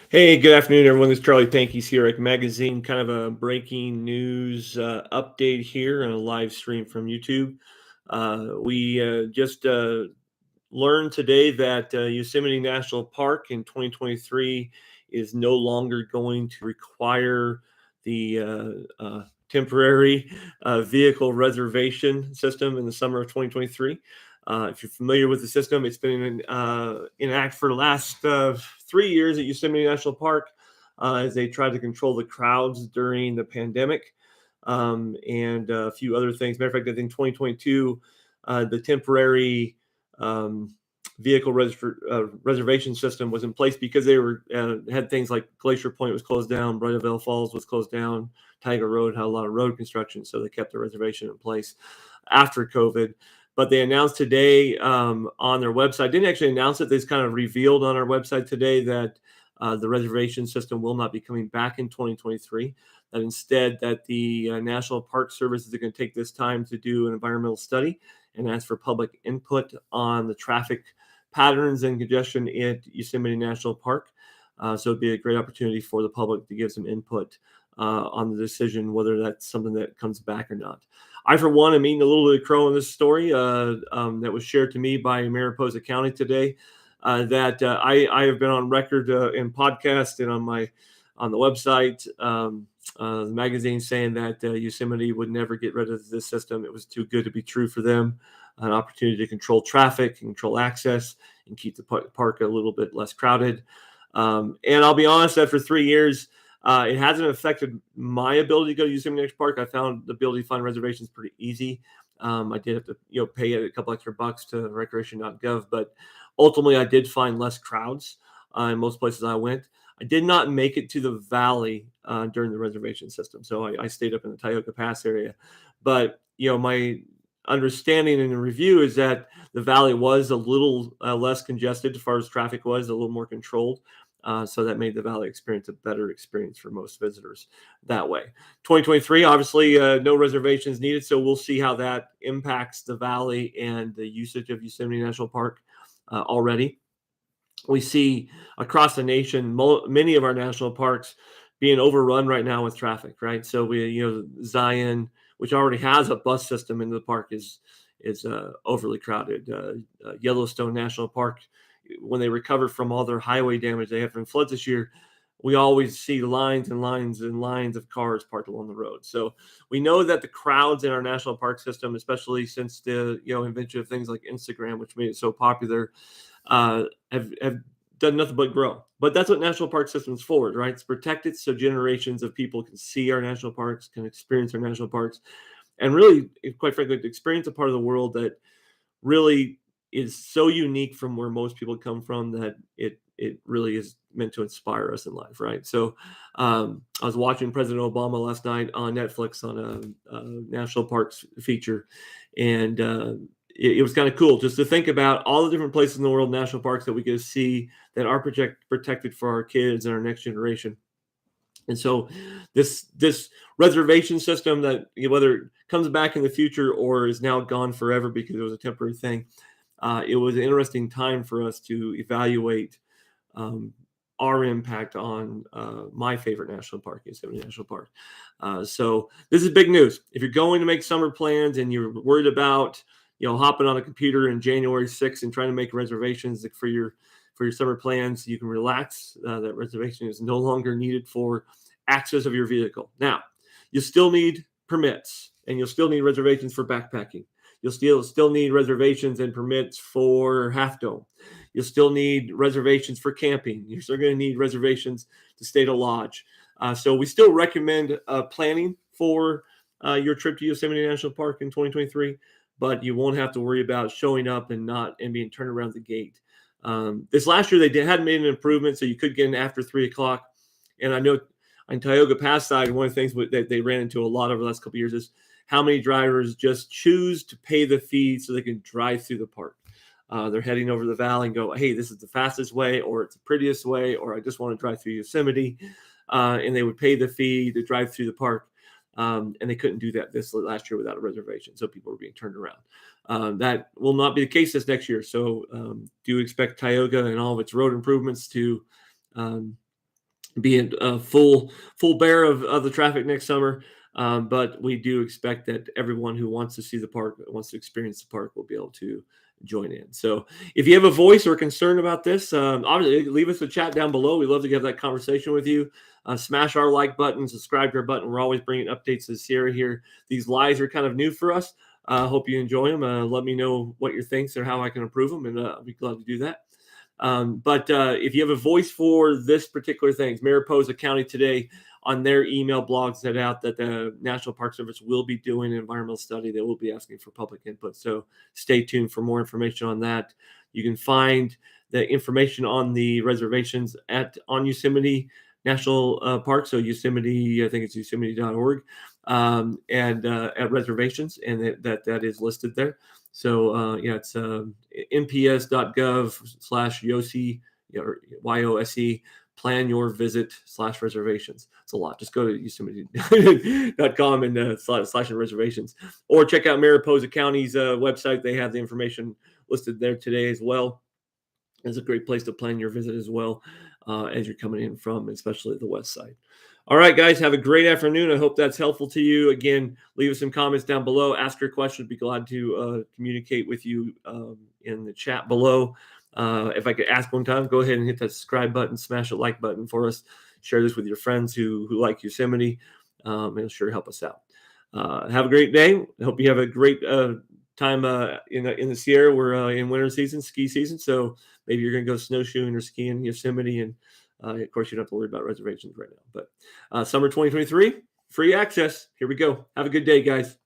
Hey, good afternoon, everyone. This is Charlie Pankey's here at Magazine. Kind of a breaking news update here on a live stream from YouTube. We just learned today that Yosemite National Park in 2023 is no longer going to require the temporary vehicle reservation system in the summer of 2023. If you're familiar with the system, it's been in act for the last 3 years at Yosemite National Park as they try to control the crowds during the pandemic and a few other things. Matter of fact, I think 2022, the temporary um, reservation system was in place because they were had things like Glacier Point was closed down, Bridalveil Falls was closed down, Tiger Road had a lot of road construction, so they kept the reservation in place after COVID. But they announced today on their website, didn't actually announce it, they just kind of revealed on our website today that the reservation system will not be coming back in 2023. That instead, that the National Park Service is going to take this time to do an environmental study and ask for public input on the traffic patterns and congestion at Yosemite National Park. So it'd be a great opportunity for the public to give some input on the decision whether that's something that comes back or not. I, for one, am eating a little bit of crow in this story that was shared to me by Mariposa County today. I have been on record in podcast and on the website, the magazine, saying that Yosemite would never get rid of this system. It was too good to be true for them. An opportunity to control traffic, control access, and keep the park a little bit less crowded. And I'll be honest, after 3 years, it hasn't affected my ability to go to Yosemite National Park. I found the ability to find reservations pretty easy. I did have to, pay a couple extra bucks to recreation.gov, but ultimately I did find less crowds in most places I went. I did not make it to the valley during the reservation system, so I stayed up in the Tioga Pass area. But my understanding in the review is that the valley was a little less congested as far as traffic was, a little more controlled. So that made the valley experience a better experience for most visitors that way. 2023, obviously, no reservations needed. So we'll see how that impacts the valley and the usage of Yosemite National Park already. We see across the nation many of our national parks being overrun right now with traffic, right? So Zion, which already has a bus system in the park, is overly crowded. Yellowstone National Park, when they recover from all their highway damage they had from floods this year, we always see lines and lines and lines of cars parked along the road. So we know that the crowds in our national park system, especially since the invention of things like Instagram, which made it so popular, have done nothing but grow. But that's what national park system's for, right? It's protected so generations of people can see our national parks, can experience our national parks, and really, quite frankly, to experience a part of the world that really is so unique from where most people come from that it really is meant to inspire us in life, right? So I was watching President Obama last night on Netflix on a national parks feature, and it was kind of cool just to think about all the different places in the world, national parks that we get to see that are protected for our kids and our next generation. And so this reservation system that whether it comes back in the future or is now gone forever because it was a temporary thing, it was an interesting time for us to evaluate um, our impact on my favorite national park, Yosemite National Park. So this is big news. If you're going to make summer plans and you're worried about hopping on a computer in January 6th and trying to make reservations for your summer plans, you can relax. That reservation is no longer needed for access of your vehicle. Now, you still need permits and you'll still need reservations for backpacking. You'll still need reservations and permits for Half Dome. You'll still need reservations for camping. You're still going to need reservations to stay to lodge. So we still recommend planning for your trip to Yosemite National Park in 2023, but you won't have to worry about showing up and being turned around the gate. This last year they hadn't made an improvement, so you could get in after 3:00. And I know on Tioga Pass side, one of the things that they ran into a lot over the last couple of years is how many drivers just choose to pay the fee so they can drive through the park. They're heading over the valley and go, hey, this is the fastest way, or it's the prettiest way, or I just want to drive through Yosemite. And they would pay the fee to drive through the park. And they couldn't do that this last year without a reservation. So people were being turned around. That will not be the case this next year. So do expect Tioga and all of its road improvements to be a full bear of the traffic next summer. But we do expect that everyone who wants to see the park, wants to experience the park, will be able to join in. So if you have a voice or concern about this, obviously leave us a chat down below. We'd love to have that conversation with you. Smash our like button, subscribe to our button. We're always bringing updates to Sierra here. These lives are kind of new for us. Hope you enjoy them. Let me know what your thinks or how I can improve them, and I'll be glad to do that. But if you have a voice for this particular thing, Mariposa County today on their email blog set out that the National Park Service will be doing an environmental study. They will be asking for public input. So stay tuned for more information on that. You can find the information on the reservations on Yosemite National Park. So Yosemite, I think it's yosemite.org, and at reservations, and that is listed there. So it's nps.gov/YOSE, YOSE, plan your visit/reservations. It's a lot. Just go to yosemite.com and slash reservations, or check out Mariposa County's website. They have the information listed there today as well. It's a great place to plan your visit as well, as you're coming in from, especially the west side. All right, guys, have a great afternoon. I hope that's helpful to you. Again, leave us some comments down below. Ask your questions. Be glad to communicate with you in the chat below. If I could ask one time, go ahead and hit that subscribe button, smash the like button for us. Share this with your friends who like Yosemite. It'll sure help us out. Have a great day. I hope you have a great time in the Sierra. We're in winter season, ski season, so maybe you're going to go snowshoeing or skiing in Yosemite, and of course, you don't have to worry about reservations right now. But summer 2023, free access. Here we go. Have a good day, guys.